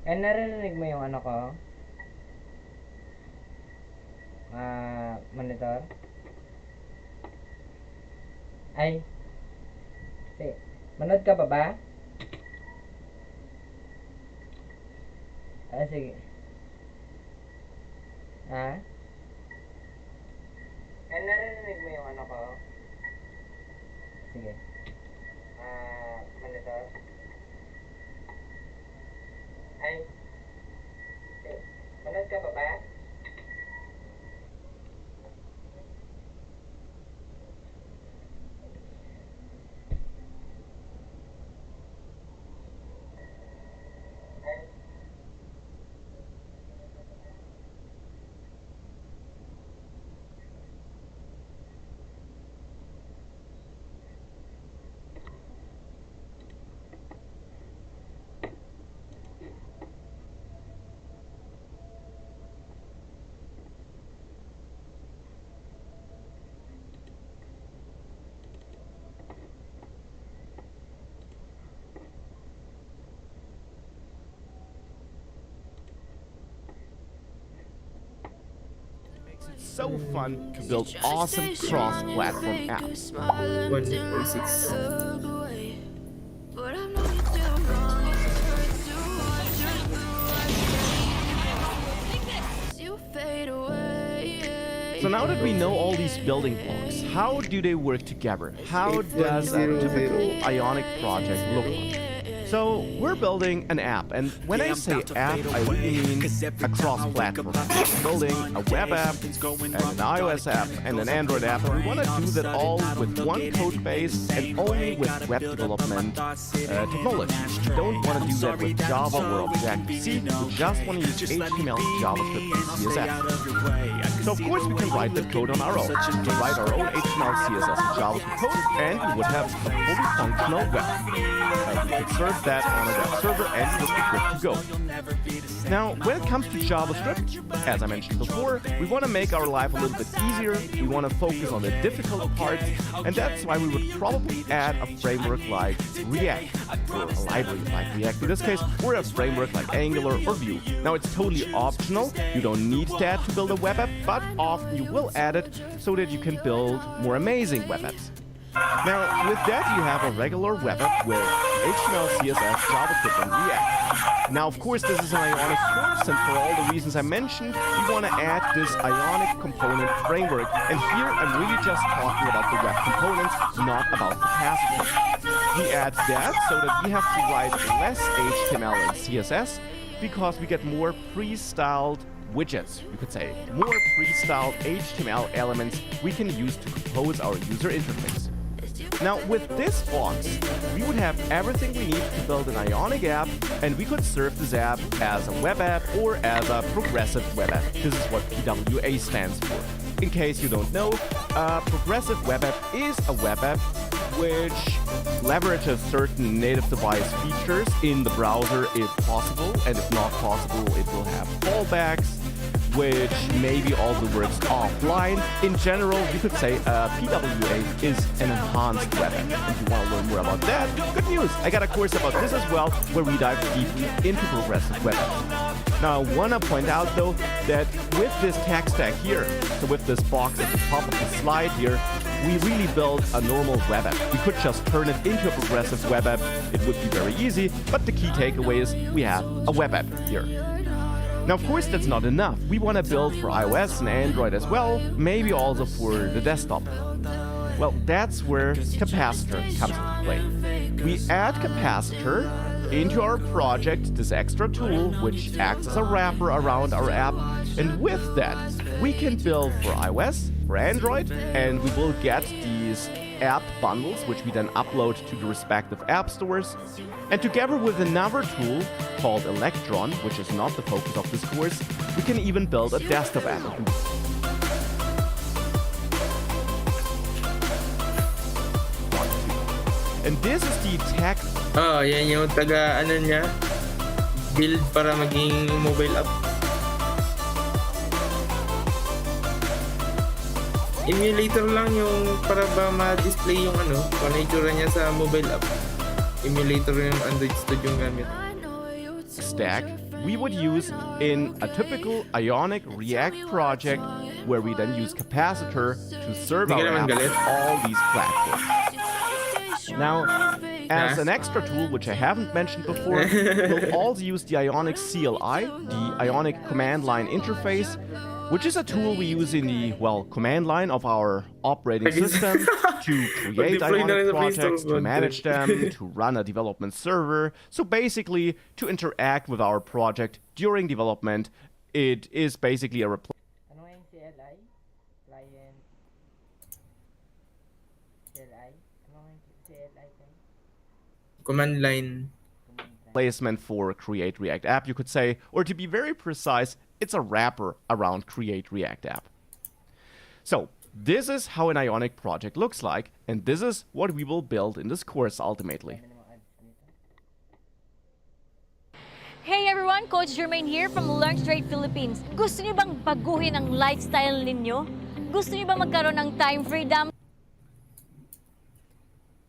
Naririnig mo yung ano ko? Monitor? Ay, sige. Manood ka pa ba? Sige. Ha? Naririnig mo yung ano ko? Sige. Monitor? Ay, sige. Manood ka pa ba? So fun to build awesome cross-platform apps. 1.6. So now that we know all these building blocks, how do they work together? How does a typical Ionic project look like? So we're building an app, and when I say app, I really mean a cross-platform. We're building a web app, and an iOS app, and an Android app, and we want to do that all with one code base and only with web development technology. We don't want to do that with Java or Objective-C. We just want to use HTML, JavaScript, and CSS. So of course we can write that code on our own. We can write our own HTML, CSS, and JavaScript code, and we would have a fully functional web. We could serve that on a web server, and it would be good to go. Now, when it comes to JavaScript, as I mentioned before, we want to make our life a little bit easier. We want to focus on the difficult parts, and that's why we would probably add a framework like React, or a library like React in this case, or a framework like Angular or Vue. Now, it's totally optional. You don't need that to build a web app, but often you will add it so that you can build more amazing web apps. Now, with that, you have a regular web app with HTML, CSS, JavaScript, and React. Now, of course, this is an Ionic course, and for all the reasons I mentioned, we want to add this Ionic component framework. And here, I'm really just talking about the web components, not about the capacitor. We add that so that we have to write less HTML and CSS, because we get more pre-styled widgets, you could say. More pre-styled HTML elements we can use to compose our user interface. Now, with this box, we would have everything we need to build an Ionic app, and we could serve this app as a web app or as a progressive web app. This is what PWA stands for. In case you don't know, a progressive web app is a web app which leverages certain native device features in the browser if possible, and if not possible, it will have fallbacks, which maybe also works offline. In general, you could say PWA is an enhanced web app. If you want to learn more about that, good news! I got a course about this as well, where we dive deeply into progressive web apps. Now, I want to point out, though, that with this tech stack here, so with this box at the top of the slide here, we really built a normal web app. We could just turn it into a progressive web app. It would be very easy, but the key takeaway is we have a web app here. Now, of course, that's not enough. We want to build for iOS and Android as well, maybe also for the desktop. Well, that's where Capacitor comes into play. We add Capacitor into our project, this extra tool, which acts as a wrapper around our app. And with that, we can build for iOS, for Android, and we will get these app bundles, which we then upload to the respective app stores. And together with another tool called Electron, which is not the focus of this course, we can even build a desktop app. And this is the tech. Oh, yan yung taga ano niya, build para maging mobile app. Emulator lang yung para ba ma-display yung ano, kung ano itsura niya sa mobile app. Emulator yung Android Studio gamit. stack we would use in a typical Ionic React project where we then use capacitor to serve our app on all these platforms. Now, as an extra tool, which I haven't mentioned before, we'll also use the Ionic CLI, the Ionic command line interface, which is a tool we use in the, command line of our operating system to create Ionic projects, to manage them, to run a development server. So basically, to interact with our project during development, it is basically a replacement. Ano nga yung CLI? Client. CLI? Ano nga yung CLI? Command line. Replacement for Create React App, you could say, or to be very precise, it's a wrapper around Create React App. So this is how an Ionic project looks like, and this is what we will build in this course ultimately. Hey everyone, Coach Jermaine here from Learn Straight Philippines. Gusto niyo bang baguhin ang lifestyle ninyo? Gusto niyo bang magkaroon ng time freedom?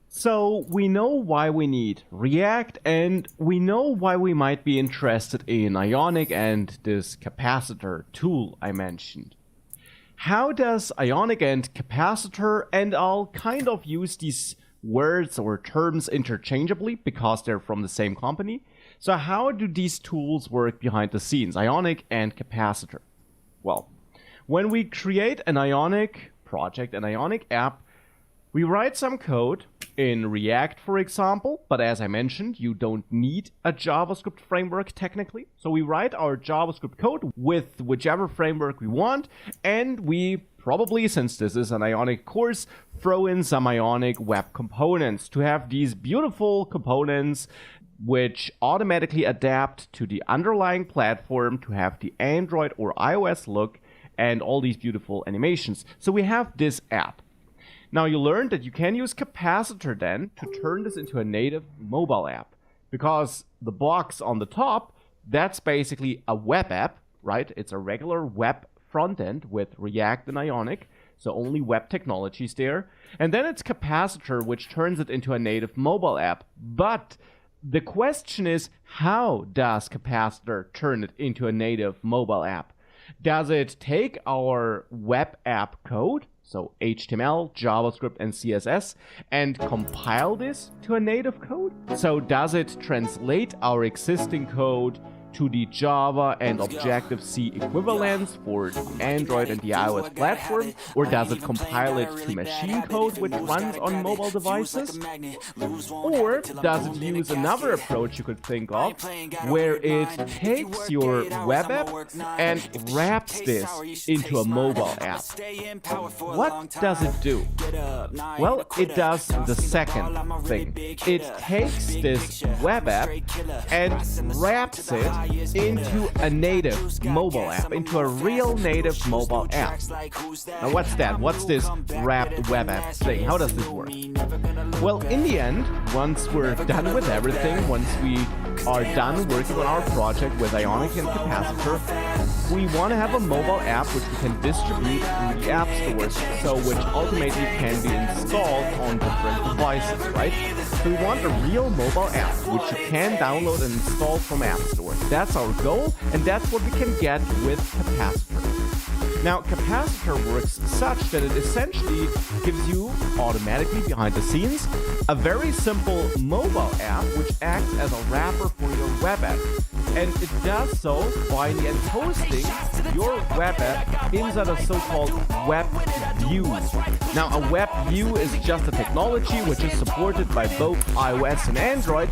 So we know why we need React, and we know why we might be interested in Ionic and this capacitor tool I mentioned. How does Ionic and capacitor, and I'll kind of use these words or terms interchangeably because they're from the same company. So how do these tools work behind the scenes, Ionic and capacitor? Well, when we create an Ionic project, an Ionic app, we write some code in React, for example, but as I mentioned, you don't need a JavaScript framework technically. So we write our JavaScript code with whichever framework we want, and we probably, since this is an Ionic course, throw in some Ionic web components to have these beautiful components which automatically adapt to the underlying platform to have the Android or iOS look and all these beautiful animations. So we have this app. Now you learned that you can use capacitor then to turn this into a native mobile app, because the box on the top, that's basically a web app, right? It's a regular web front end with React and Ionic, so only web technologies there. And then it's capacitor, which turns it into a native mobile app. But the question is, how does capacitor turn it into a native mobile app? Does it take our web app code, so HTML, JavaScript, and CSS, and compile this to a native code? So does it translate our existing code to the Java and Objective-C equivalents for the Android and the iOS platform, or does it compile it to machine code which runs on mobile devices? Or does it use another approach you could think of, where it takes your web app and wraps this into a mobile app? What does it do? Well, it does the second thing. It takes this web app and wraps it into a native mobile app, into a real native mobile app. Now what's that? What's this wrapped web app thing? How does this work? Well, in the end, once we're done with everything, once we are done working on our project with Ionic and capacitor, we want to have a mobile app which we can distribute through the app stores, so which ultimately can be installed on different devices, right? So we want a real mobile app which you can download and install from app stores. That's our goal, and that's what we can get with capacitor. Now, capacitor works such that it essentially gives you, automatically behind the scenes, a very simple mobile app which acts as a wrapper for your web app. And it does so by then hosting your web app inside a so-called web view. Now, a web view is just a technology which is supported by both iOS and Android,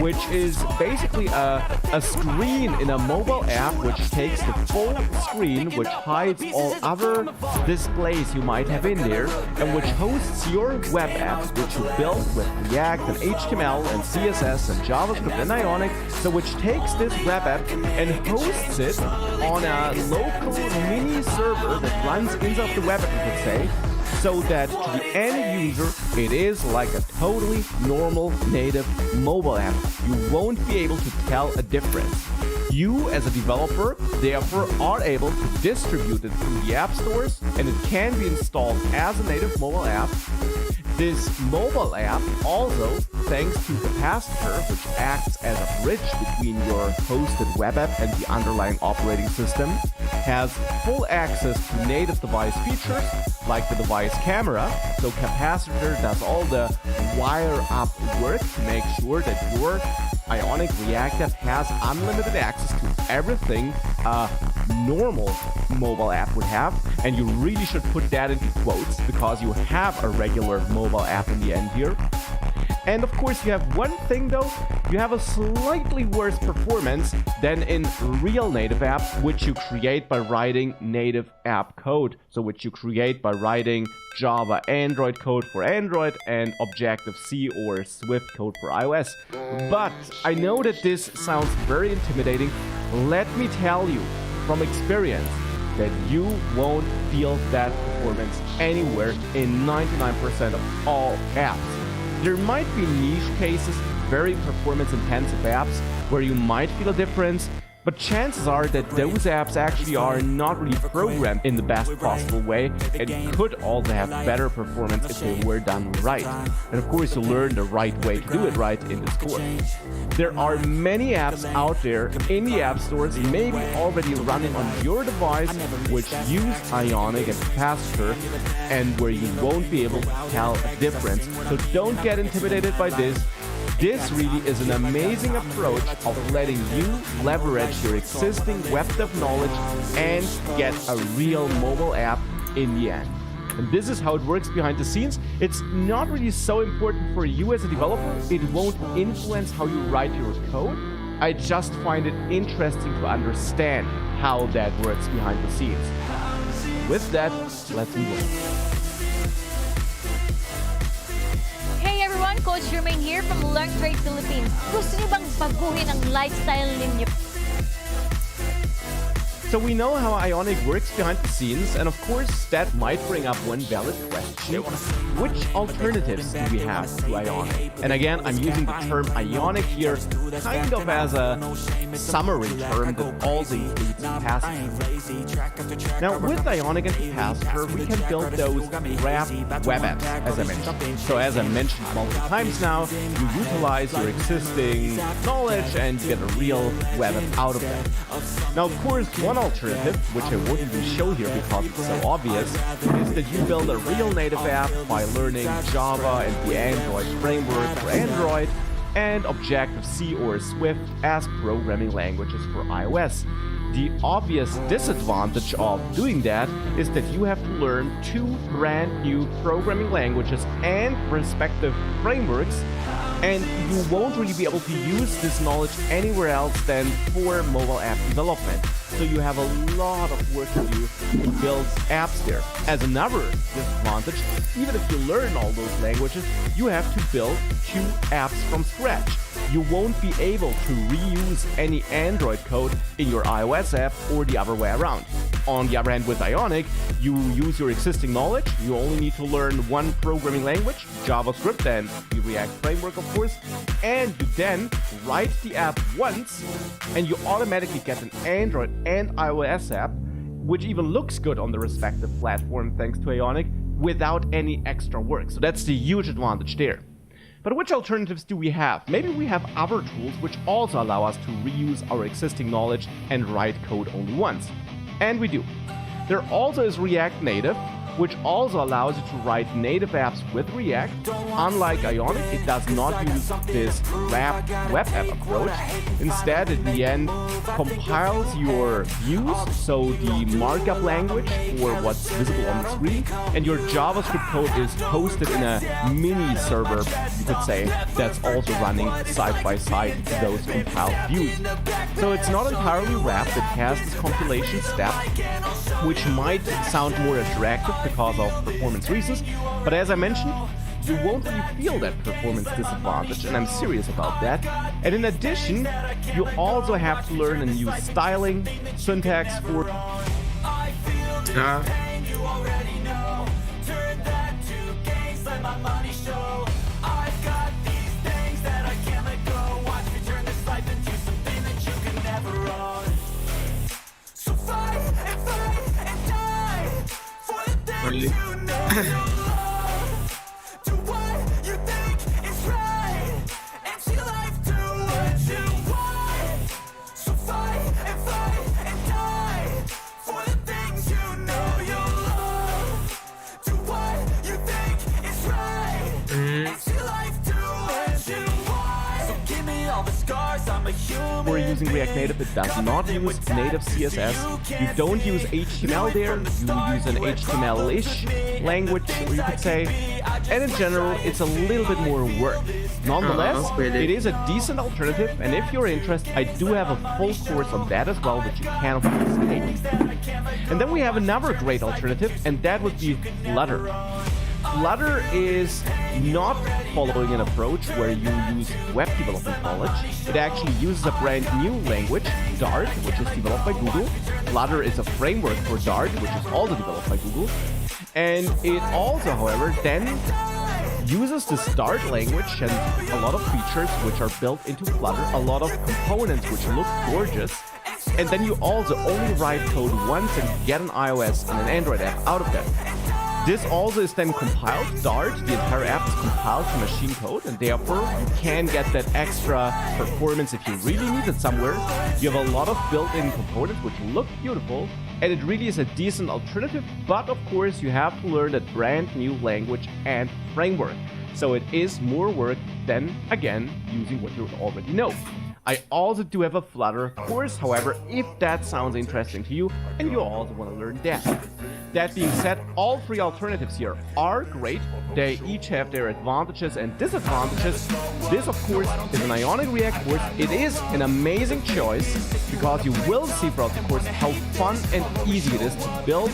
which is basically a screen in a mobile app which takes the full screen, which hides all other displays you might have in there, and which hosts your web apps, which you build with React and HTML and CSS and JavaScript and Ionic, so which takes this web app and hosts it on a local mini server that runs inside the web app, you could say, so that to the end user, it is like a totally normal native mobile app. You won't be able to tell a difference. You, as a developer, therefore are able to distribute it through the app stores, and it can be installed as a native mobile app. This mobile app also, thanks to Capacitor, which acts as a bridge between your hosted web app and the underlying operating system, has full access to native device features like the device camera. So Capacitor does all the wire-up work to make sure that your Ionic React app has unlimited access to everything a normal mobile app would have, and you really should put that into quotes because you have a regular mobile app in the end here. And of course you have one thing though, you have a slightly worse performance than in real native apps, which you create by writing native app code. So which you create by writing Java Android code for Android and Objective-C or Swift code for iOS. But I know that this sounds very intimidating. Let me tell you from experience that you won't feel that performance anywhere in 99% of all apps. There might be niche cases, very performance-intensive apps, where you might feel a difference, but chances are that those apps actually are not really programmed in the best possible way and could also have better performance if they were done right. And of course, you learn the right way to do it right in this course. There are many apps out there in the app stores, maybe already running on your device, which use Ionic and Capacitor, and where you won't be able to tell a difference. So don't get intimidated by this. This really is an amazing approach of letting you leverage your existing web dev knowledge and get a real mobile app in the end. And this is how it works behind the scenes. It's not really so important for you as a developer. It won't influence how you write your code. I just find it interesting to understand how that works behind the scenes. With that, let's move on. Coach Jermaine here from Learn Trade Philippines. Gusto niyo bang baguhin ang lifestyle ninyo? So we know how Ionic works behind the scenes, and of course that might bring up one valid question. Which alternatives do we have to Ionic? And again, I'm using the term Ionic here kind of as a summary term that also includes Capacitor. Now with Ionic and Capacitor, we can build those wrap web apps, as I mentioned. So as I mentioned multiple times now, you utilize your existing knowledge and get a real web app out of that. Now of course, one alternative, which I won't even show here because it's so obvious, is that you build a real native app by learning Java and the Android framework for Android and Objective-C or Swift as programming languages for iOS. The obvious disadvantage of doing that is that you have to learn two brand new programming languages and respective frameworks, and you won't really be able to use this knowledge anywhere else than for mobile app development. So you have a lot of work to do to build apps there. As another disadvantage, even if you learn all those languages, you have to build two apps from scratch. You won't be able to reuse any Android code in your iOS app or the other way around. On the other hand, with Ionic, you use your existing knowledge. You only need to learn one programming language, JavaScript and the React framework, of course, and you then write the app once, and you automatically get an Android and iOS app, which even looks good on the respective platform thanks to Ionic, without any extra work. So that's the huge advantage there. But which alternatives do we have? Maybe we have other tools which also allow us to reuse our existing knowledge and write code only once. And we do. There also is React Native, which also allows you to write native apps with React. Unlike Ionic, it does not use this wrap web app approach. Instead, in the end, compiles your views, so the markup language for what's visible on the screen, and your JavaScript code is hosted in a mini server, you could say, that's also running side by side to those compiled views. So it's not entirely wrapped, it has this compilation step, which might sound more attractive because of performance reasons, but as I mentioned, you won't really feel that performance disadvantage, and I'm serious about that. And in addition, you also have to learn a new styling syntax for are using React Native, it does not use native CSS. You don't use HTML there. You use an HTML-ish language, or you could say. And in general, it's a little bit more work. Nonetheless, it is a decent alternative, and if you're interested, I do have a full course on that as well, which you can of course take. And then we have another great alternative, and that would be Flutter. Flutter is not following an approach where you use web development knowledge. It actually uses a brand new language, Dart, which is developed by Google. Flutter is a framework for Dart, which is also developed by Google. And it also, however, then uses the Dart language and a lot of features which are built into Flutter, a lot of components which look gorgeous. And then you also only write code once and get an iOS and an Android app out of that. This also is then compiled. Dart, the entire app is compiled to machine code, and therefore you can get that extra performance if you really need it somewhere. You have a lot of built-in components which look beautiful, and it really is a decent alternative, but of course you have to learn that brand new language and framework. So it is more work than, again, using what you already know. I also do have a Flutter course, however, if that sounds interesting to you and you also want to learn that. That being said, all three alternatives here are great. They each have their advantages and disadvantages. This, of course, is an Ionic React course. It is an amazing choice because you will see throughout the course how fun and easy it is to build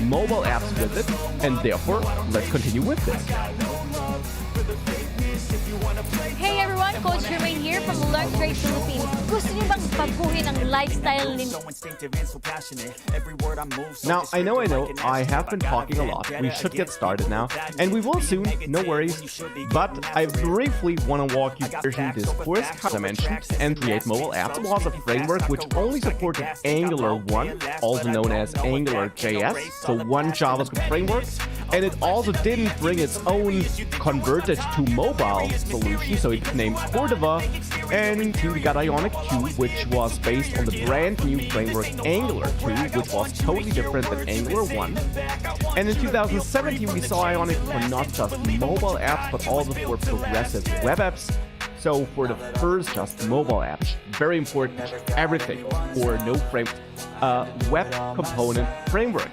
mobile apps with it. And therefore, let's continue with this. Hey everyone, Coach Jermaine here from Learn Trade Philippines. Gusto niyo bang baguhin ang lifestyle ninyo? Now, I know, I have been talking a lot. We should get started now, and we will soon, no worries. But I briefly want to walk you through this course, as I mentioned, and create mobile apps. It was a framework which only supported Angular 1, also known as AngularJS, so one JavaScript framework. And it also didn't bring its own converted to mobile solution, so it's named Cordova. And we got Ionic 2, which was based on the brand new framework Angular 2, which was totally different than Angular 1. And in 2017, we saw Ionic for not just mobile apps, but also for progressive web apps. So for the first just mobile apps, very important, everything for no frame, web component framework.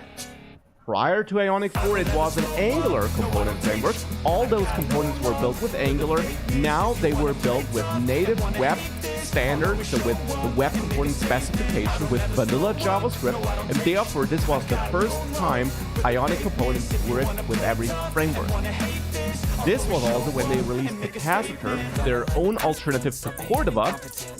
Prior to Ionic 4, it was an Angular component framework. All those components were built with Angular. Now they were built with native web standards, so with the web component specification with vanilla JavaScript, and therefore this was the first time Ionic components worked with every framework. This was also when they released Capacitor, their own alternative to Cordova,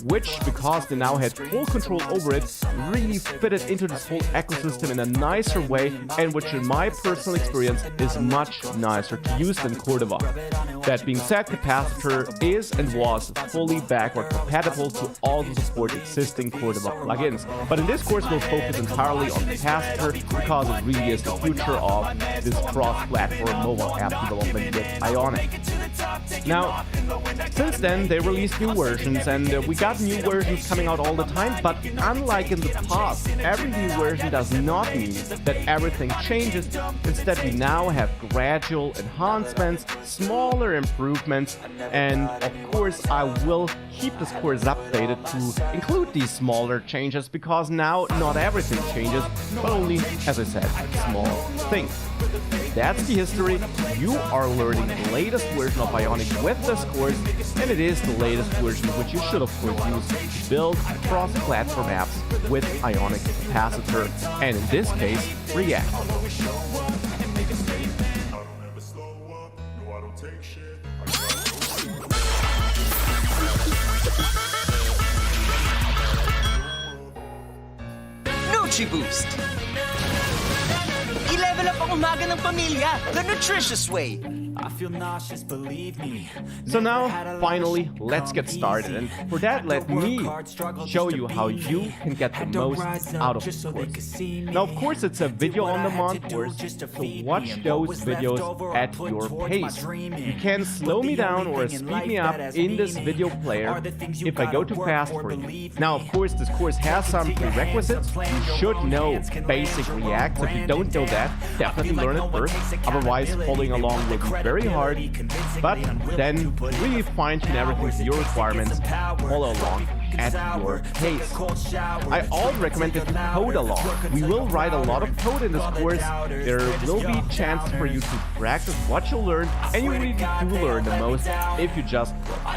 which, because they now had full control over it, really fitted into this whole ecosystem in a nicer way, and which in my personal experience is much nicer to use than Cordova. That being said, Capacitor is and was fully backward compatible to all the support existing Cordova plugins. But in this course, we'll focus entirely on Capacitor because it really is the future of this cross-platform mobile app development with Ionic. Now, since then, they released new versions, and we got new versions coming out all the time, but unlike in the past, every new version does not mean that everything changes. Instead, we now have gradual enhancements, smaller improvements, and of course, I will keep this course updated to include these smaller changes, because now not everything changes, but only, as I said, small things. That's the history. You are learning the latest version of Ionic with this course, and it is the latest version which you should of course use to build cross-platform apps with Ionic Capacitor, and in this case, React. Nutriboost! Boost. I-level up ang umaga ng pamilya the nutritious way. I feel nauseous, believe me. So now, finally, let's get started. And for that, let me show you how you can get the most out of this course. Now, of course, it's a video-on-demand course, so watch those videos at your pace. You can slow me down or speed me up in this video player if I go too fast for you. Now, of course, this course has some prerequisites. You should know basic React. So if you don't know that, definitely learn it first. Otherwise, following along will be very hard, but then really fine-tune everything to your requirements, follow along, at your pace. I also recommend that you code along. We will write a lot of code in this course. There will be chances for you to practice what you learned, and you really do learn the most if you just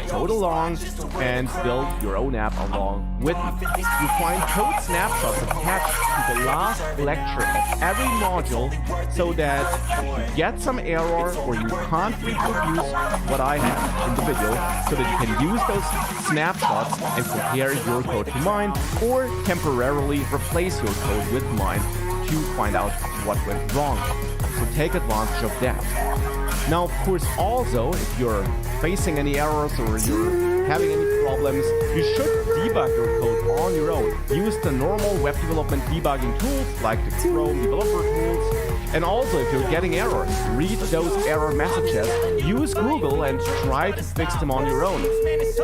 code along and build your own app along with me. You find code snapshots attached to the last lecture of every module so that if you get some error or you can't reproduce what I have in the video, so that you can use those snapshots and compare your code to mine, or temporarily replace your code with mine to find out what went wrong. So take advantage of that. Now, of course, also, if you're facing any errors or you're having any problems, you should debug your code on your own. Use the normal web development debugging tools like the Chrome developer tools. And also, if you're getting errors, read those error messages, use Google and try to fix them on your own.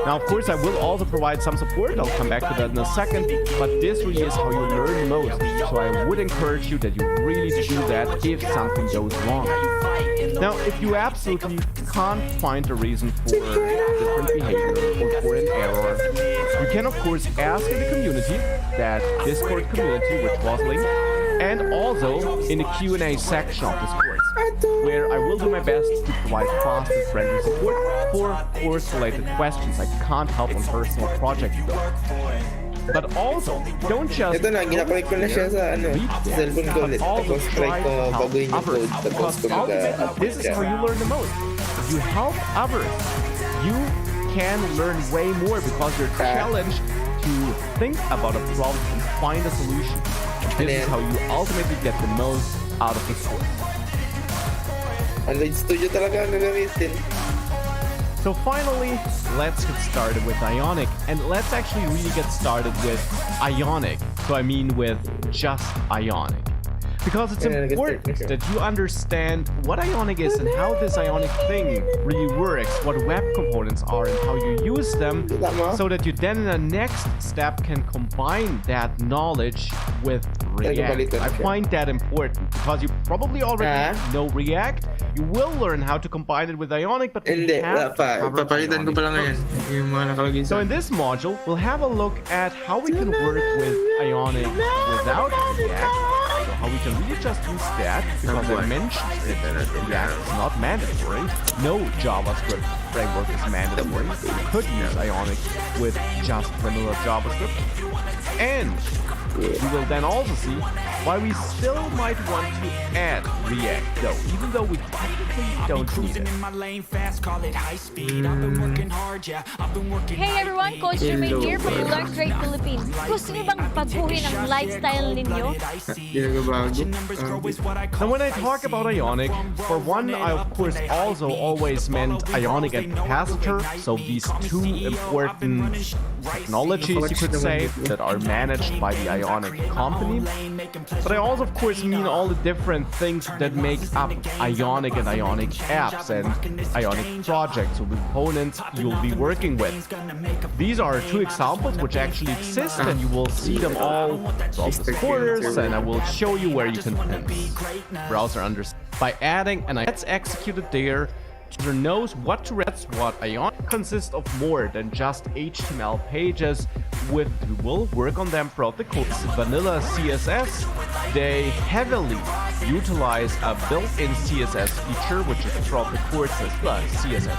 Now, of course, I will also provide some support. I'll come back to that in a second, but this really is how you learn the most. So I would encourage you that you really do that if something goes wrong. Now, if you absolutely can't find a reason for different behavior or for an error, you can, of course, ask in the community, that Discord community which was linked, and also in the Q&A section of this course, where I will do my best to provide fast and friendly support for course-related questions I can't help on personal projects though. But also, don't just Ito na, ginapalit ko na siya sa cellphone ko ulit. Tapos try ko baguhin yung code. Tapos ko mag-update this is how you learn the most. If you help others, you can learn way more because you're challenged to think about a problem and find a solution. This is how you ultimately get the most out of this course. Android Studio talaga ang gagamitin. So finally, let's get started with Ionic. And let's actually really get started with Ionic. So I mean with just Ionic. Because it's important that you understand what Ionic is and how this Ionic thing really works, what web components are and how you use them, so that you then in the next step can combine that knowledge with React. I find that important because you probably already know React. You will learn how to combine it with Ionic, but we have to cover Papalitan ko pa lang ngayon yung mga nakalagay So in this module, we'll have a look at how we can work with Ionic without React. So how we can really just use that, because I mentioned that React is not mandatory. No JavaScript framework is mandatory. You could use Ionic with just vanilla JavaScript. And we will then also see why we still might want to add React though, even though we technically don't need it. Hey everyone, Coach Jermaine here from Learn Straight Philippines. Gusto niyo bang baguhin ang lifestyle ninyo? Now when I talk about Ionic, for one, I of course also always meant Ionic and Capacitor, so these two important technologies, you could say, that are managed by the Ionic company. But I also, of course, mean all the different things that make up Ionic and Ionic apps and Ionic projects or components you'll be working with. These are two examples which actually exist, and you will see them all throughout the course, and I will show you where you can browser understand by adding and let's execute it there. User knows what to read. That's what Ionic consists of more than just HTML pages. We will work on them throughout the course. Vanilla CSS, they heavily utilize a built-in CSS feature, which is throughout the course as well. CSS,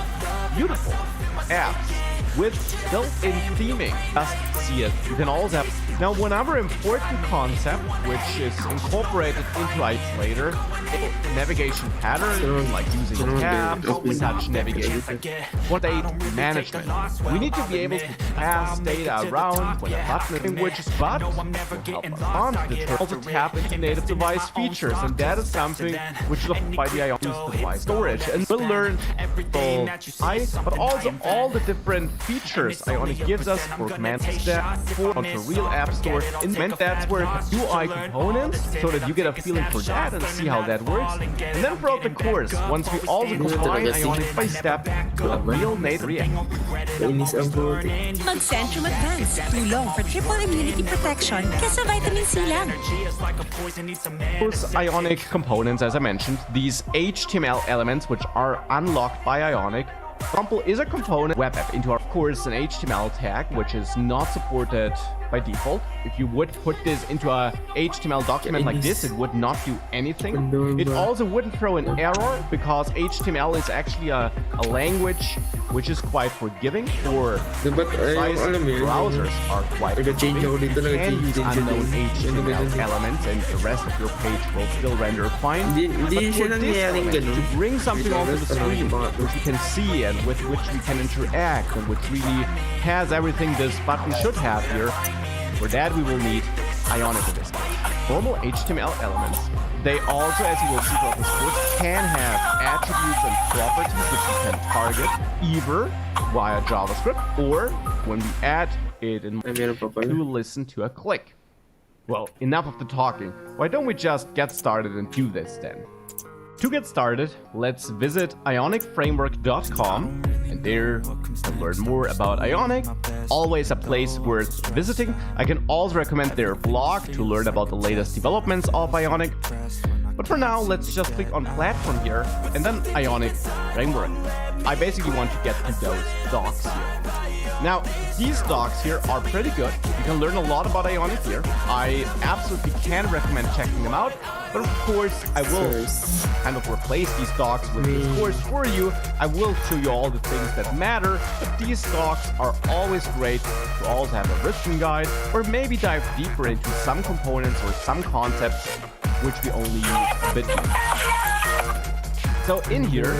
beautiful apps with built-in theming. Just CSS. You can also have now one other important concept, which is incorporated into Isolator, navigation patterns like using tabs, such navigation, state management. We need to be able to pass data around when a button switches, but will help us on to also tap into native device features, and that is something which is offered by the Ionic device storage. And we'll learn but also all the different features Ionic gives us for command step, for onto real app store, and that's where UI components, so that you get a feeling for that and see how that works. And then throughout the course, once we also combine Ionic by step with a real native React. Mag-Centrum Advance. Tulong for triple immunity protection kesa vitamin C lang. Those Ionic components, as I mentioned, these HTML elements which are unlocked by Ionic, Redemple is a component web app into, of course, an HTML tag, which is not supported by default. If you would put this into a HTML document like this, it would not do anything. It also wouldn't throw an error because HTML is actually a language which is quite forgiving for size. Browsers are quite forgiving. You can use unknown HTML elements and the rest of your page will still render fine. But for this element, to bring something onto the screen which you can see and with which we can interact and which really has everything this button should have here, for that we will need Ionic in this case. Normal HTML elements, they also, as you will see throughout this course, can have attributes and properties which you can target either via JavaScript or when we add it in to listen to a click. Well, enough of the talking. Why don't we just get started and do this then? To get started, let's visit ionicframework.com, and there you'll learn more about Ionic. Always a place worth visiting. I can also recommend their blog to learn about the latest developments of Ionic. But for now, let's just click on Platform here, and then Ionic Framework. I basically want to get to those docs here. Now, these docs here are pretty good. You can learn a lot about Ionic here. I absolutely can recommend checking them out. But of course, I will kind of replace these docs with this course for you. I will show you all the things that matter. But these docs are always great to also have a written guide or maybe dive deeper into some components or some concepts which we only use a bit. So in here,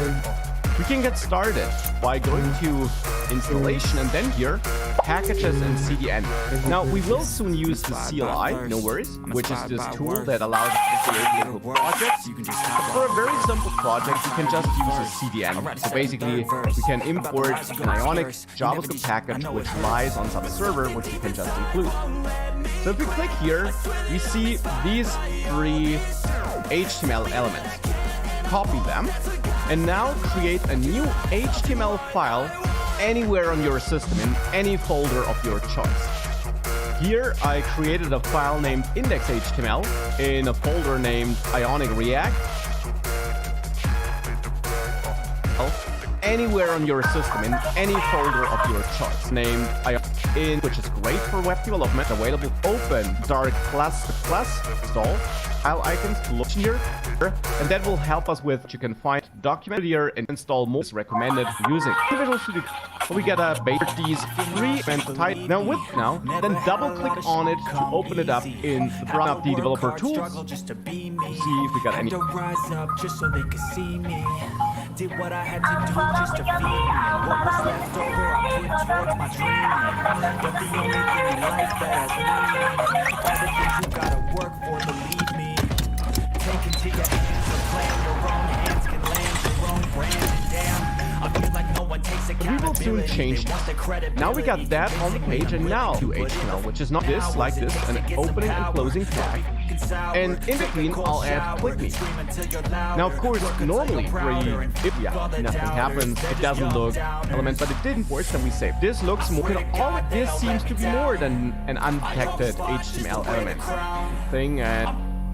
we can get started by going to installation and then here, packages and CDN. Now, we will soon use the CLI, no worries, which is this tool that allows us to create local projects. But for a very simple project, you can just use a CDN. So basically, we can import an Ionic JavaScript package which lies on some server, which we can just include. So if we click here, we see these three HTML elements. Copy them, and now create a new HTML file anywhere on your system in any folder of your choice. Here I created a file named index.html in a folder named Ionic React. Anywhere on your system in any folder of your choice named Ionic, which is great for web development. Available open dark class install file icons to look here, and that will help us with you can find document here and install most recommended using Visual Studio. We get a base these three and type then double click on it to open it up in the browser of the developer tools. See if we got any. Did what I had to do just to feed me, and what was left over I put towards my dream. But the only thing in life that has meaning are the things you gotta work for, believe me. Take into your hands a plan, your own hands can land your own brand. And damn, I feel like no one takes We will soon change this. Now we got that on the page, and now to HTML, which is not this, like this, an opening and closing tag. And in between, I'll add click me. Now, of course, normally, if nothing happens, it doesn't look element, but it didn't work, then we save. This looks more, this seems to be more than an undetected HTML element thing, and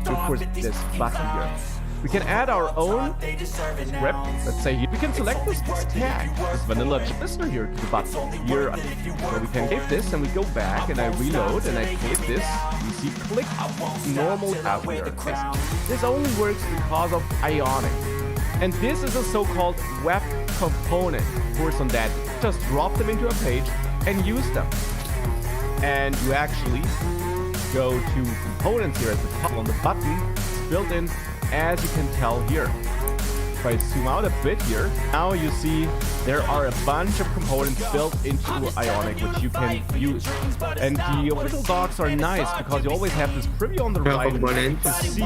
of course, this button here. We can add our own script. Let's say we can select this tag, this vanilla listener here to the button. Here, so we can save this and we go back and I reload and I create this. You see, click normal out here. This only works because of Ionic. And this is a so-called web component. Of course, on that, just drop them into a page and use them. And you actually go to components here at the top on the button. It's built in, as you can tell here. If I zoom out a bit here, now you see there are a bunch of components built into Ionic which you can use. And the official docs are nice because you always have this preview on the right to see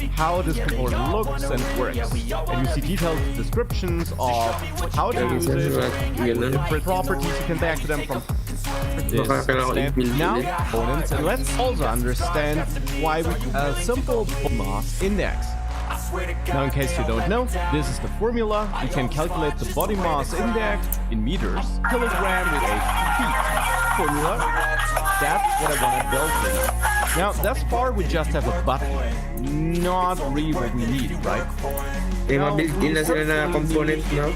how this component looks and works. And you see detailed descriptions of how to use it, different properties you can back to them from now components. And let's also understand why we a simple mass index. Now, in case you don't know, this is the formula. You can calculate the body mass index in meters, kilogram with a feet formula. That's what I want to build here. Now, thus far, we just have a button. Not really what we need, right? May mga built-in na sila na component, no?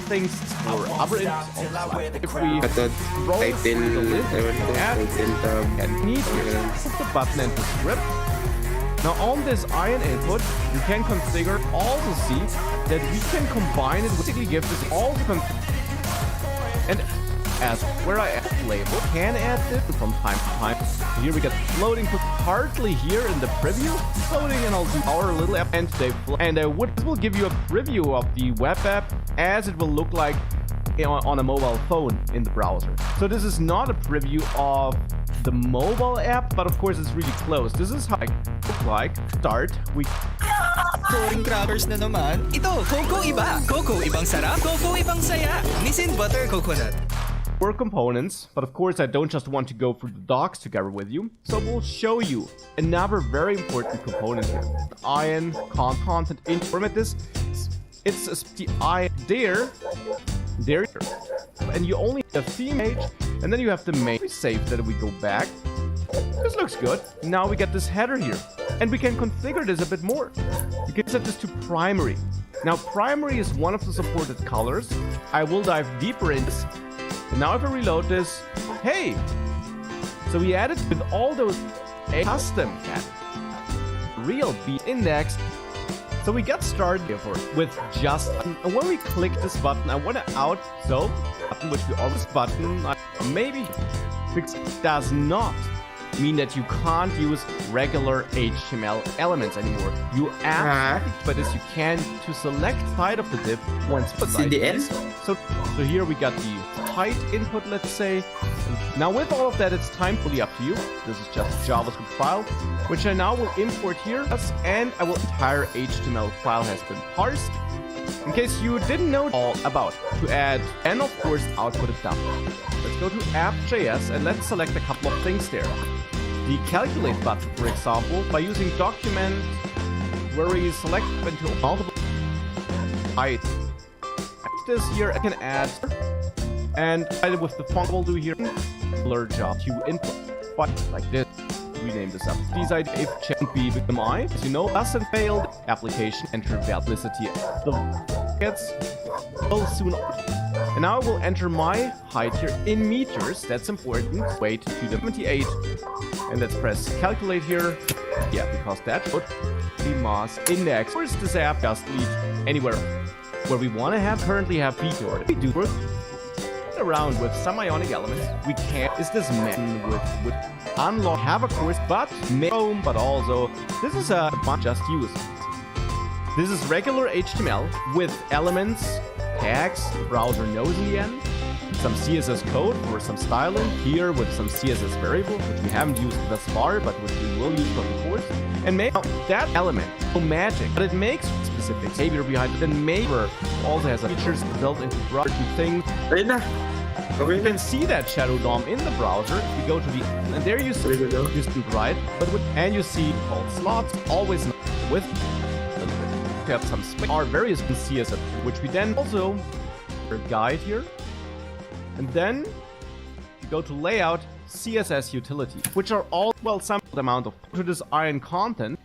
Things for other inputs. If we Katod, roll title, the list, ewan ko, add title tab. and need to put the button into script. Now on this iron input, we can configure also see that we can combine it, basically give this all the and as where I add label, can add this from time to time. Here we get floating put partly here in the preview, floating, and I'll do our little app and today. And this will give you a preview of the web app as it will look like on a mobile phone in the browser. So this is not a preview of the mobile app, but of course it's really close. This is how it looks like. Start, we Coring crackers na naman. Ito, Coco iba. Coco ibang sarap, Coco ibang saya. Nissin butter coconut. four components, but of course I don't just want to go through the docs together with you, so we'll show you another very important component here. Iron content in format this. It's the iron there, and you only have theme page, and then you have the main. Save that we go back. This looks good. Now we get this header here, and we can configure this a bit more. You can set this to primary. Now primary is one of the supported colors. I will dive deeper into this. And now if I reload this, hey! So we added with all those custom real B index. So we got started here with just, and when we click this button, I want to button, which we always button, maybe fix does not mean that you can't use regular HTML elements anymore. You absolutely, but as you can to select side of the div once CDN? So here we got the height input, let's say. Now with all of that, it's time fully up to you. This is just a JavaScript file, which I now will import here, and our entire HTML file has been parsed. In case you didn't know all about to add, and of course output it down. Let's go to app.js and let's select a couple of things there. The calculate button, for example, by using document where we select into multiple height. This here I can add, and with the font we'll do here, blur job to input, but like this. Rename this up. These if check B become I, as you know, last and failed application enter validity. The gets will soon. And now I will enter my height here in meters. That's important. Wait to the 78, and let's press calculate here. Yeah, because that would be mass index. Where's this app? Just leave anywhere where we want to have. Currently have feature. We do work around with some ionic elements. We can't. Is this man with unlock have a course, but also this is a just use. This is regular HTML with elements, tags, the browser knows in the end, some CSS code for some styling here with some CSS variable, which we haven't used thus far, but which we will use for the course. And make that element so magic, but it makes specific behavior behind it. And Maver also has features built into browser things. Okay. You can see that shadow DOM in the browser. You go to the and there you see distant right, but and you see called slots always with have some are various CSS, which we then also guide here, and then you go to layout CSS utility, which are all some amount of to this iron content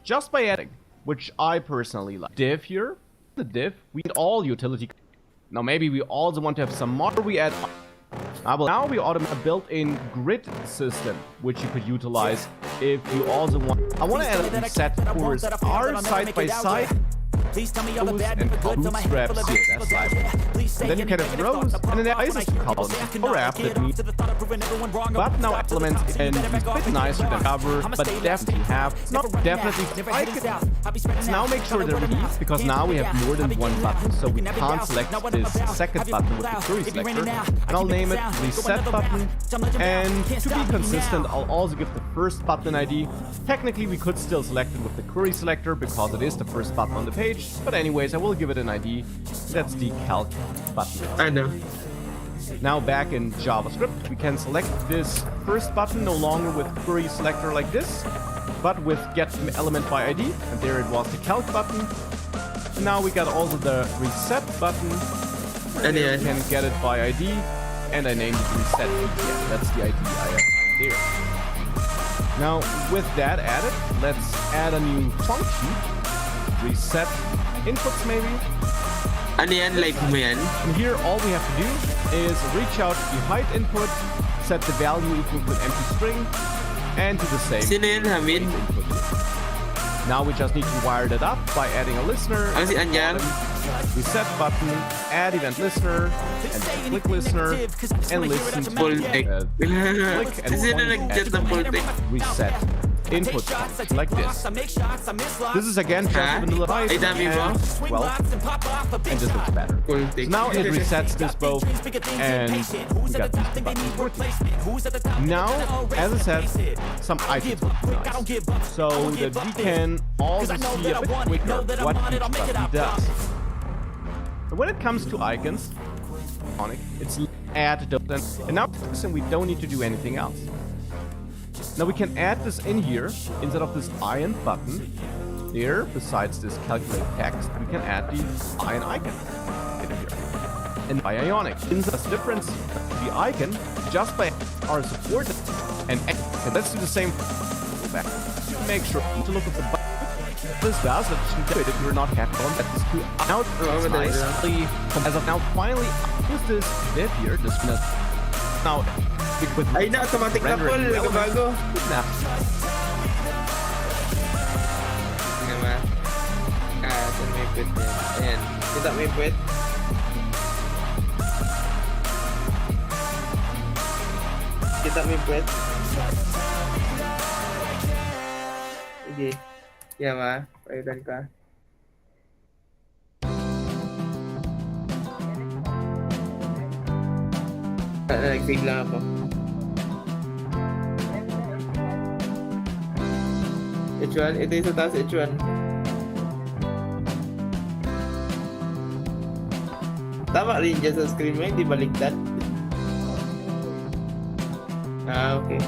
just by adding, which I personally like. Div here, the div we need all utility. Now maybe we also want to have some more. We add. Now we automate a built-in grid system, which you could utilize if you also want. I want to add a reset course are side by side. And bootstrap CSS side. And then you can have rows and then ISIS columns or app that means. But now elements and it's a bit nicer than cover, but definitely have not definitely. Let's now make sure they're released because now we have more than one button, so we can't select this second button with the query selector. And I'll name it reset button. And to be consistent, I'll also give the first button ID. Technically, we could still select it with the query selector because it is the first button on the page. But anyways, I will give it an ID. That's the calc button. I know. Now back in JavaScript, we can select this first button no longer with query selector like this, but with get element by ID. And there it was, the calc button. Now we got also the reset button. And you can get it by ID. And I named it reset. Yeah, that's the ID I have there. Now, with that added, let's add a new function. Reset inputs maybe. Ano yan? Live mo yan? And here, all we have to do is reach out the height input, set the value equal to an empty string, and do the same. Sino yan, Hamid? Input here. Now we just need to wire that up by adding a listener. Ano si Anyang? Reset button, add event listener, and click listener, and listen to Full text. click and Sino point nag-chat ng full at text? reset input like this. This is again just Huh? vanilla byte Ay, dami mo? and, well, and this looks better. Full So text. now it resets this both, and we got these two buttons working. Now, as I said, some icons would be nice, so that we can also see a bit quicker what each button does. And when it comes to icons, it's add those, and now and we don't need to do anything else. Now we can add this in here instead of this iron button. There, besides this calculate text, we can add the iron icon in here. And by Ionic, in the difference the icon just by our support and let's do the same back. Make sure to look at the button. This does that should do it if you're not happy on that. This to out nicely. As of now, finally use this div here. This now with Ay na, automatic na full. Nagbago. Now, Nga ba? Ito may pwet yan. Ayan. Kita may pwet. Kita may pwet. Sige. Yan ba? Paitan ka. Nag-save lang ako. H1? Ito yung sa taas, H1. Tama rin dyan sa screen mo, hindi baliktad. Ah, okay.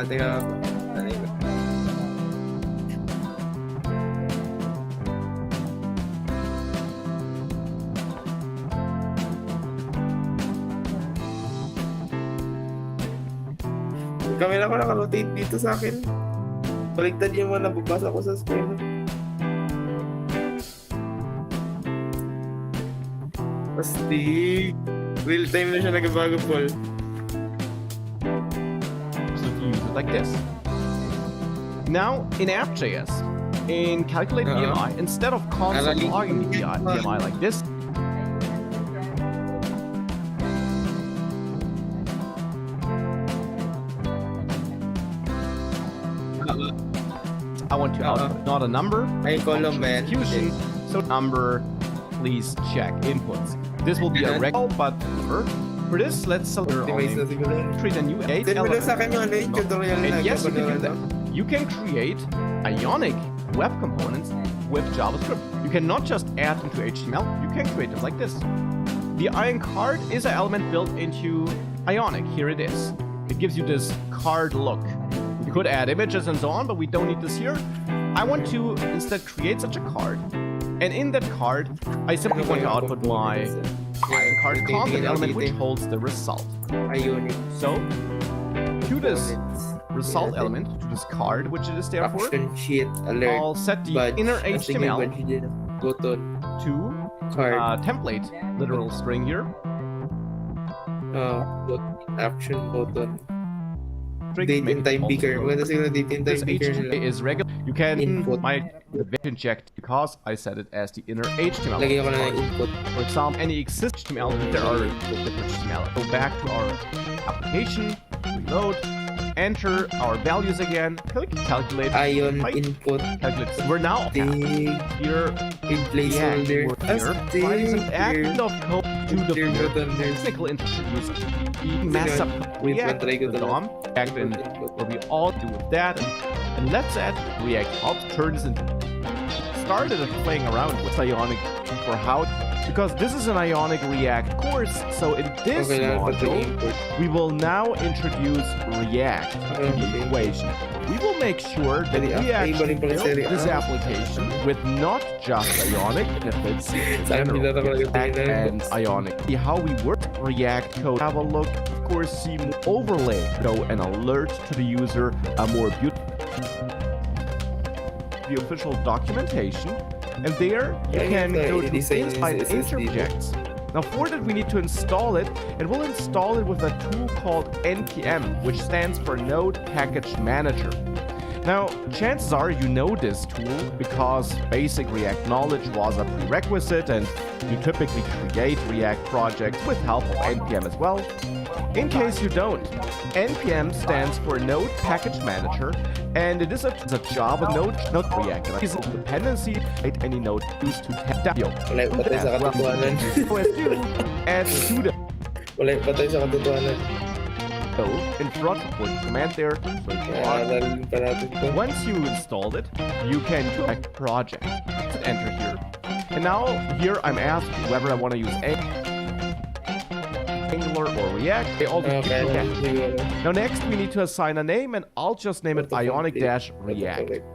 Teka ako. Tanay ko. Camera ko naka-rotate dito sa akin. Baliktad yung mga nababasa ko sa screen. Astig! Real time na siya nagbago, Paul. so if you use it like this. Now in app.js, in calculate BMI, instead of console logging the BMI like this, I want to output not a number, Ay, column, man. execution. So number, please check inputs. This will be a regular, but for this, let's select Optimize na siguro yun. create a new gate Send mo lang sa element. akin yung ano yung tutorial na And yes, you can do nagpapanood that. ako. You can create Ionic web components with JavaScript. You can not just add them to HTML, you can create them like this. The Ion card is an element built into Ionic. Here it is. It gives you this card look. You could add images and so on, but we don't need this here. I want to instead create such a card. And in that card, I simply want to output my Ion card content element, which holds the result. Ionic. So, to this result element, to this card, which it is there for, Action sheet alert. I'll set the Badge. inner Ang sige, HTML badge dyan. Button. to Card. template literal string here. Action button. String Date and time also picker. Maganda siguro date and This time picker HTML nila. is regular. You can Input. my inject because I set it as the inner HTML. Lagyan ko na ng input. For example, any existing HTML, there are different HTML. Go back to our application, reload, enter our values again, click calculate, Ion height, input. calculate. We're now Dig. here. In placeholder. Here, writing some act of code to the There field. button. There's Technical introduce mess up Wait, React try ko with to DOM, React and what we all do with that, and let's add React. I'll turn this into started playing around with Ionic for how, because this is an Ionic React course. So in this Okay, now put the module, input. we will now introduce React to the equation. We will make sure that Pwede, we actually iba rin pala build sa this React. application with not just Ionic, but Saan nila React talaga tingnan? and Ionic. See how we work React code. Have a look. Of course, see more overlay. Go and alert to the user a more beautiful the official documentation. And there you can go to inside interjects. Now for that we need to install it, and we'll install it with a tool called NPM, which stands for Node Package Manager. Now, chances are you know this tool because basic React knowledge was a prerequisite and you typically create React projects with help of NPM as well. In case you don't, NPM stands for Node Package Manager, and it is a Java node, not React. It is a dependency that any node used to tap. Wala yung patay sa katotohanan. Add sudo Wala yung patay sa katotohanan. in front of the command there. So Aral pa natin to. once you installed it, you can select project. Hit enter here. And now here I'm asked whether I want to use Angular or React. They all do Okay, React. siguro. Now next we need to assign a name, and I'll just name it Ionic-React.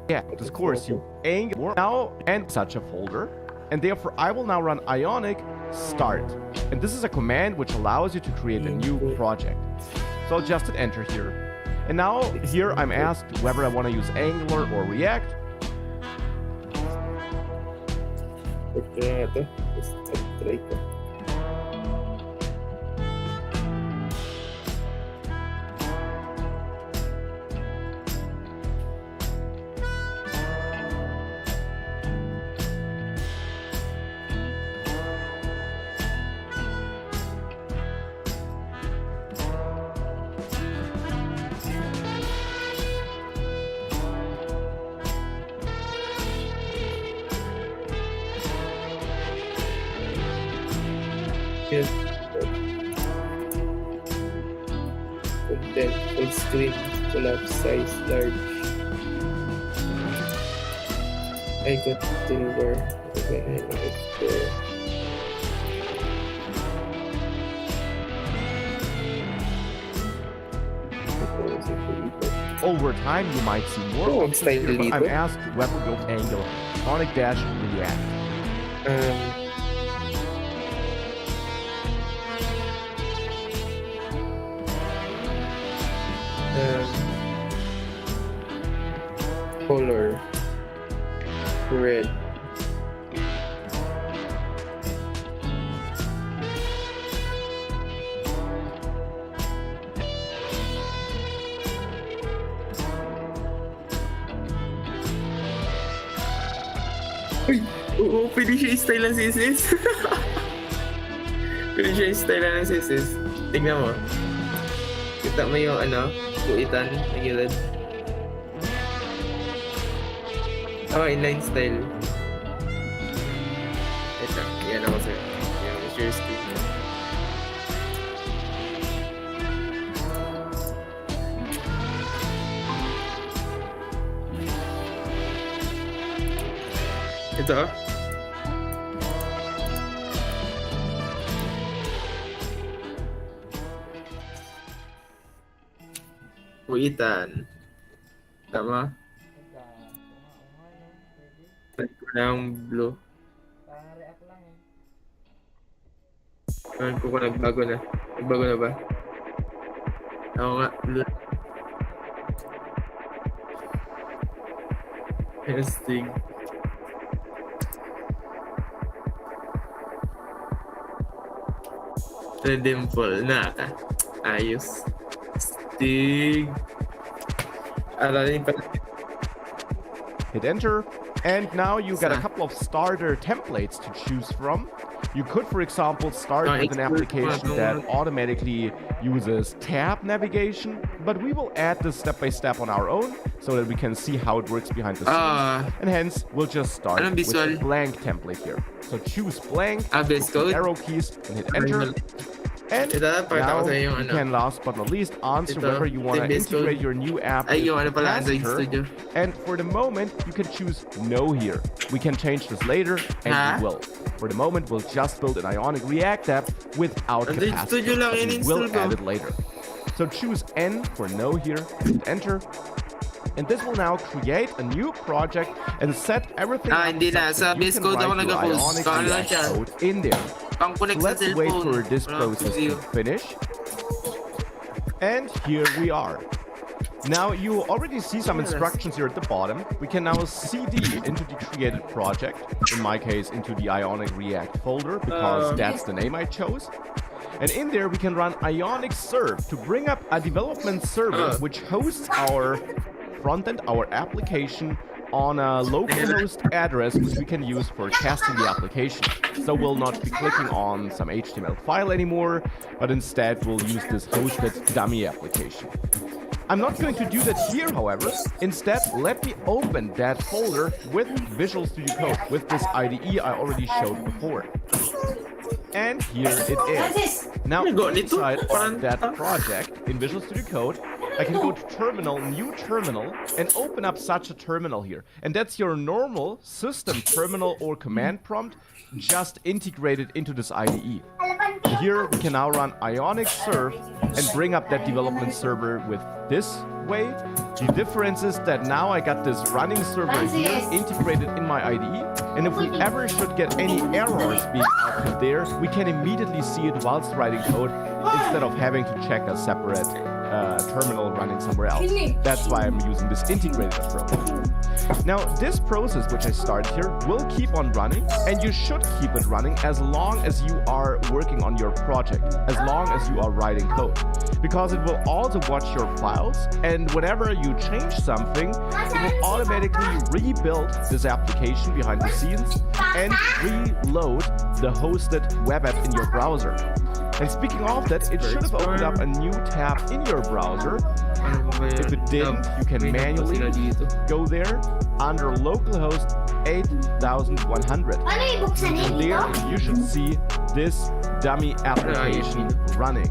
Yeah, of course you Angular now and such a folder. And therefore I will now run Ionic start. And this is a command which allows you to create a new project. So I'll just hit enter here. And now here I'm asked whether I want to use Angular or React. Okay nga to. Try ko. Good. Content, full screen, collapse size, large. I got silver. Okay, I know it's there. Over time you might see more Oh, options style here, but I'm deleted. asked whether to go with Angular. Ionic-React. Color red. Uy! Oo, pwede siya i-style ng CSS. Pwede siya i-style ng CSS. Tignan mo. Kita mo yung ano, kuitan na gilid. Inline style. Ito, yan ako sir. Yan, share screen. Ito. Kuitan. Tama? Ko ng blue. Parang react lang eh. Ewan ko kung nagbago na. Nagbago na ba? Oo nga, blue. Testing. Redemple na ka. Ayos. Stig. Aralin pa. Hit enter, and now you got a couple of starter templates to choose from. You could, for example, start with an application that automatically uses tab navigation, but we will add this step by step on our own so that we can see how it works behind the scenes. And hence, we'll just start Anong with visual? a blank template here. So choose blank, Base code. arrow keys, and hit enter. And Ito, pakita now ko sa'yo yung you ano. can last but not least answer Ito, whether you want to base code. integrate your new app Ay, yung with ano pala, Android Passenger. Studio. And for the moment, you can choose no here. We can change this later, and Huh? we will. For the moment, we'll just build an Ionic React app without Android capacity. Studio lang but we in-install will ko. add it later. So choose N for no here, and hit enter. And this will now create a new project and set everything Ah, up hindi na. such that Sa you base can code ako write your nag-post. Ionic Saan lang React siya? code in there. Pang-connect sa Let's wait cellphone. for this Wala process akong to finish. And here we are. Now you already see some instructions here at the bottom. We can now cd into the created project, in my case into the Ionic React folder, because that's the name I chose. And in there we can run Ionic serve to bring up a development server which hosts our frontend, our application, on a localhost address which we can use for casting the application. So we'll not be clicking on some HTML file anymore, but instead we'll use this hosted dummy application. I'm not going to do that here, however. Instead, let me open that folder with Visual Studio Code, with this IDE I already showed before. And here it is. Now, inside of that project in Visual Studio Code, I can go to Terminal, New Terminal, and open up such a terminal here. And that's your normal system terminal or command prompt, just integrated into this IDE. Here we can now run Ionic serve and bring up that development server with this way. The difference is that now I got this running server here integrated in my IDE, and if we ever should get any errors being output there, we can immediately see it whilst writing code instead of having to check a separate terminal running somewhere else. That's why I'm using this integrated approach. Now, this process which I started here will keep on running, and you should keep it running as long as you are working on your project, as long as you are writing code. Because it will also watch your files, and whenever you change something, it will automatically rebuild this application behind the scenes and reload the hosted web app in your browser. And speaking of that, it should have opened up a new tab in your browser. If it didn't, you can manually go there under localhost 8100. And there you should see this dummy application running.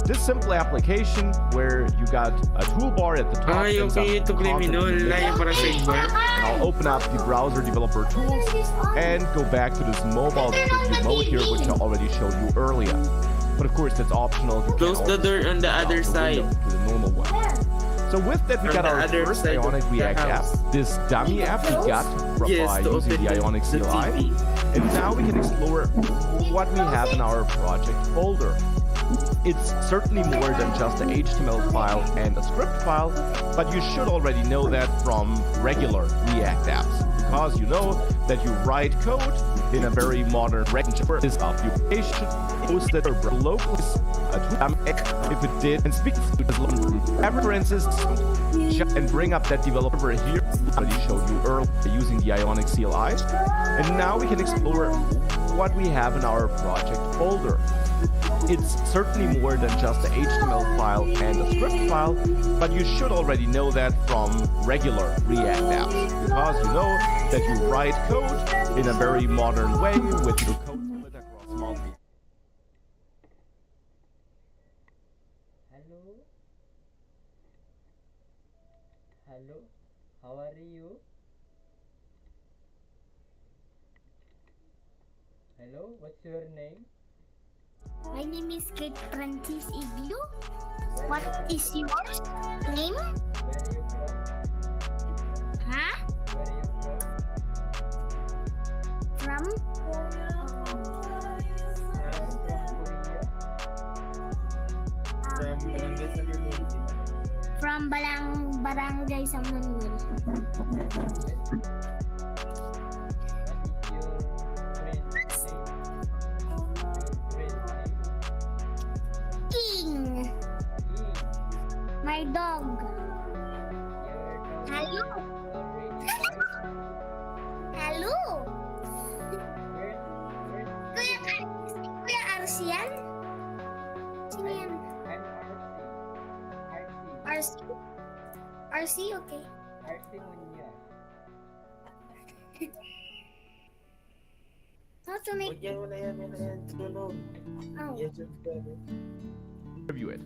This simple application where you got a toolbar at the top and some content information. And I'll open up the browser developer tools and go back to this mobile preview mode here, which I already showed you earlier. But of course, that's optional. You Close the door on the other side. To the normal one. So with that, we got our first Ionic React app. This dummy app we got by using the Ionic CLI. And now we can explore what we have in our project folder. It's certainly more than just an HTML file and a script file, but you should already know that from regular React apps, because you know that you write code in a very modern range of this application hosted locally. If it did, and speaks to the preferences and bring up that developer here, I already showed you earlier using the Ionic CLI. And now we can explore what we have in our project folder. It's certainly more than just an HTML file and a script file, but you should already know that from regular React apps, because you know that you write code in a very modern way with your code split across multiple. Hello? Hello? How are you? Hello? What's your name? My name is Kate Francis Iglu. What is yours name? Where are you from? Huh? Where are you from? From? I'm from Korea. From Barangay Samuel. What is your friend's name? Your friend's name? King. My dog. Your dog Hello. already died? Hello. Where Kuya Arsi yan? Sino yan? I'm RC. RC, okay. RC Munya. How to make... Oh. Review it.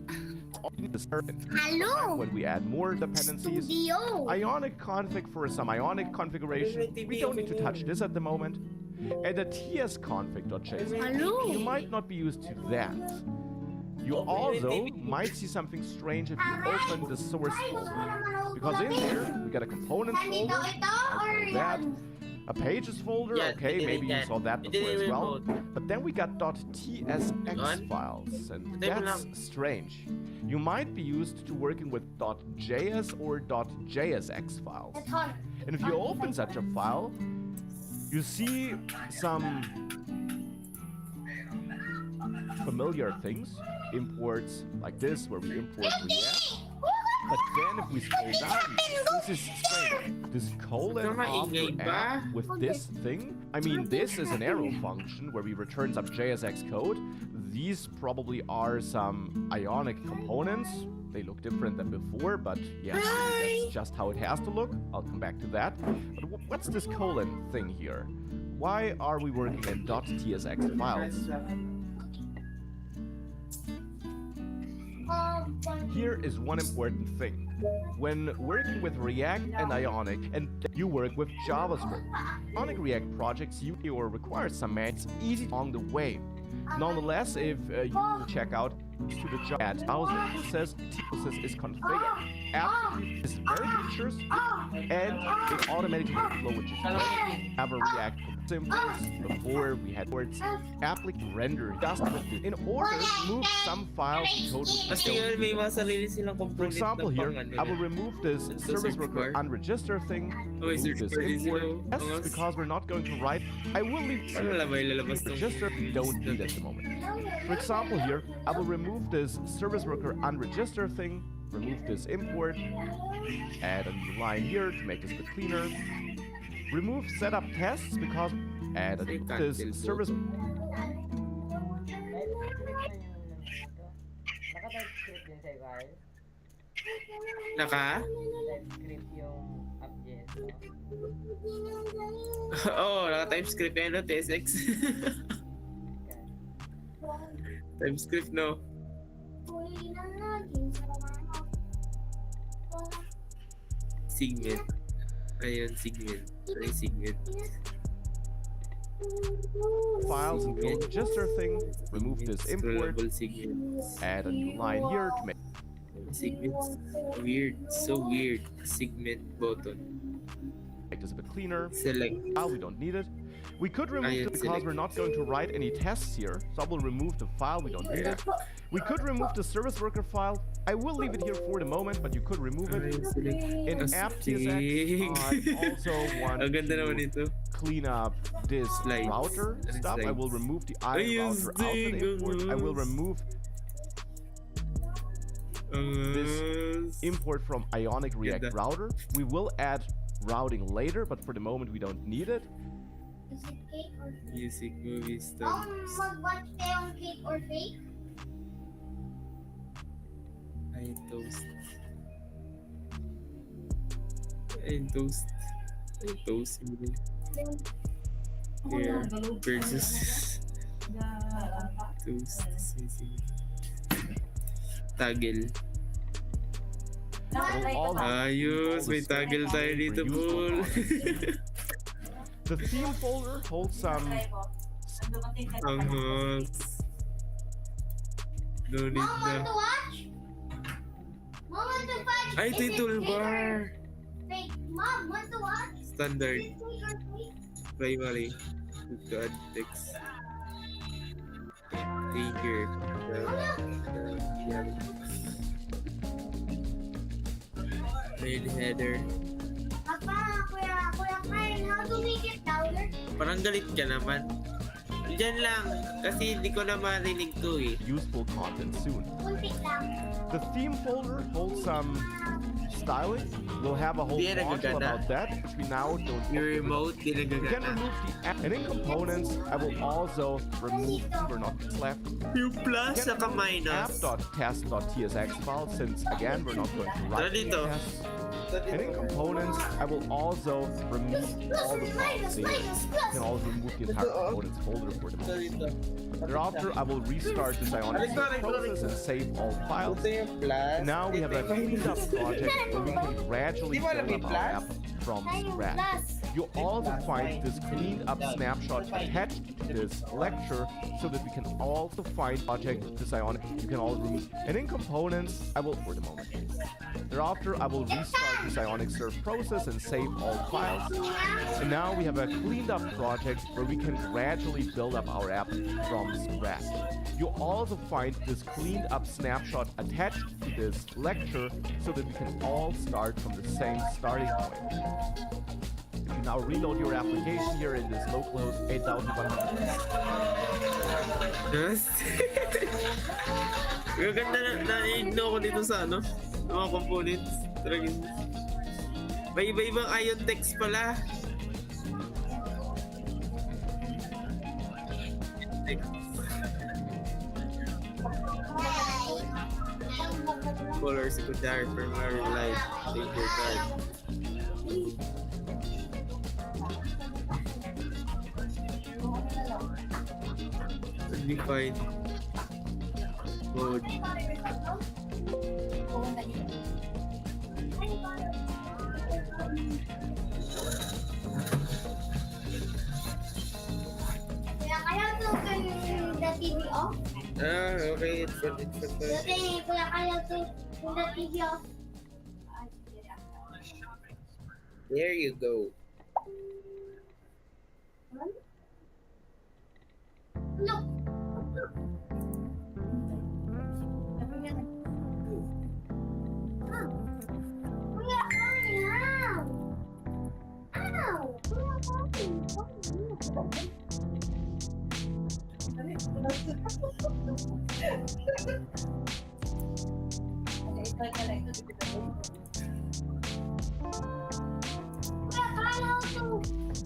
Hello. When we add more dependencies, Studio. Ionic config for some Ionic configuration. We don't need to touch this at the moment. And a tsconfig.json. Hello. You might not be used to that. You also might see something strange if you open the source folder. Because in here, we got a components folder, like that, a pages folder, Yeah, okay, maybe you saw that it before as didn't well. remote. But then we got .tsx files, and that's strange. You might be used to working with .js or .jsx files. And if you open such a file, you see some familiar things, imports like this, where we import React. But then if we scroll down, this is strange. This colon after app with this thing. I mean, this is an arrow function where we return some JSX code. These probably are some Ionic components. They look different than before, but yeah, that's just how it has to look. I'll come back to that. But what's this colon thing here? Why are we working in .tsx files? Here is one important thing. When working with React and Ionic, and you work with JavaScript, Ionic React projects you or require some maths easy along the way. Nonetheless, if you check out to the job browser, it says Thesis is configured. After this very features, and it automatically flow, which is have a React symbols before we had words applicant render just with this. In order to move some files code. Kasi yun, may mga sarili silang For component example, na here, pang ano I will na. remove this service worker unregister thing. Okay, Remove search this for this, import. Yes, because we're not going to write. I will leave Ano lang ba ilalabas ng register. We don't need at the moment. For example, here, I will remove this service worker unregister thing. Remove this import. Add a new line here to make this a bit cleaner. Remove setup tests because add this service. Naka-typescript din sa file. Naka? TypeScript yung app.js, no? Oo, naka-TypeScript yan, no? TSX. TypeScript, no? Segment. Ayun, segment. Ano yung segment? Files and code register thing. Remove this import. Scrollable segments. Add a new line here to make. Segments. Weird. So weird. Segment button. Make this a bit cleaner. Select. We don't need it. We could remove Ayun, it because select. we're not going to write any tests here, so I will remove the file, we don't need it. We could remove the service worker file. I will leave it here for the moment, but you could remove it. Ayun, select. In app TSX, I also want Ang ganda naman to ito. clean up this Slides. router Ano stuff. I will slides? remove the I Ayun, router out of the import. I will remove this import from Ionic React Ganda. router. We will add routing later, but for the moment we don't need it. Is it cake or fake? Music, movies, stuff. Mag-watch kayong cake or fake? Ay, toast. Ay, toast. Ay, toast. Here, versus toast. Toggle. All Ayos, may toggle tayo dito, Bull. The theme folder holds some. Ang host. No need Mom, want to na. watch? Mom, want to watch? Ay, ito yung toolbar. Fake. Mom, want to watch? Standard. Fake or fake? Primary. To add text. Trigger. Main header. Papa, Kuya Kyle, how to make it louder? Parang galit ka naman. Diyan lang. Kasi hindi ko na marinig to eh. Useful content soon. Kunti lang. The theme folder holds some styling. We'll have a whole Di na module gagana. about that, which we now don't. Your remote, di We can nagagana. remove the app. And in components, I will also remove we're not left. Yung plus sa kamay na. app.test.tsx file, since again we're not going to Tara write any dito. tests. And in components, I will also remove all the files. You can also remove the entire components folder for the moment. Thereafter, I will restart this Ionic process and save all files. Ito yung plus. Now we have a cleaned up project where we can gradually Di mo alam build yung up our plus? app. from scratch. You also find this cleaned up snapshot attached to this lecture so that we can also find project this Ionic you can all remove. And in components, I will, wait a moment. Thereafter, I will restart this Ionic serve process and save all files. And now we have a cleaned up project where we can gradually build up our app from scratch. You also find this cleaned up snapshot attached to this lecture so that we can all start from the same starting point. If you now reload your application here in this localhost 8100. Yes. Gaganda na-ignore ko dito sa ano, mga components. Talagang may iba-ibang ion text pala. Color secondary primary light danger card. Undefined code. Kaya to turn the TV off. Okay, it's good. Okay, kaya to turn the TV off. There you go. Look. Kuya, ow! Ow!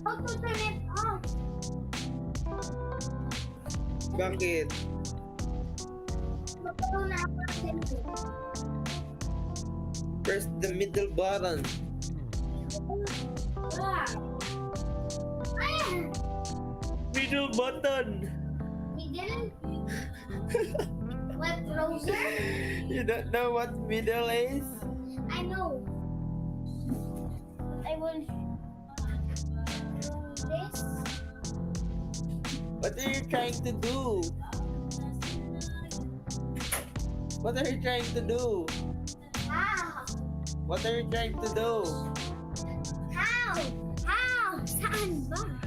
How to turn it off? Bakit? Magkaroon na ako ng sensor. Press the middle button. Ayan! Middle button! Middle? What, browser? You don't know what middle is? I know. But I will... This? What are you trying to do? What are you trying to do? How? What are you trying to do? How? How? Saan ba?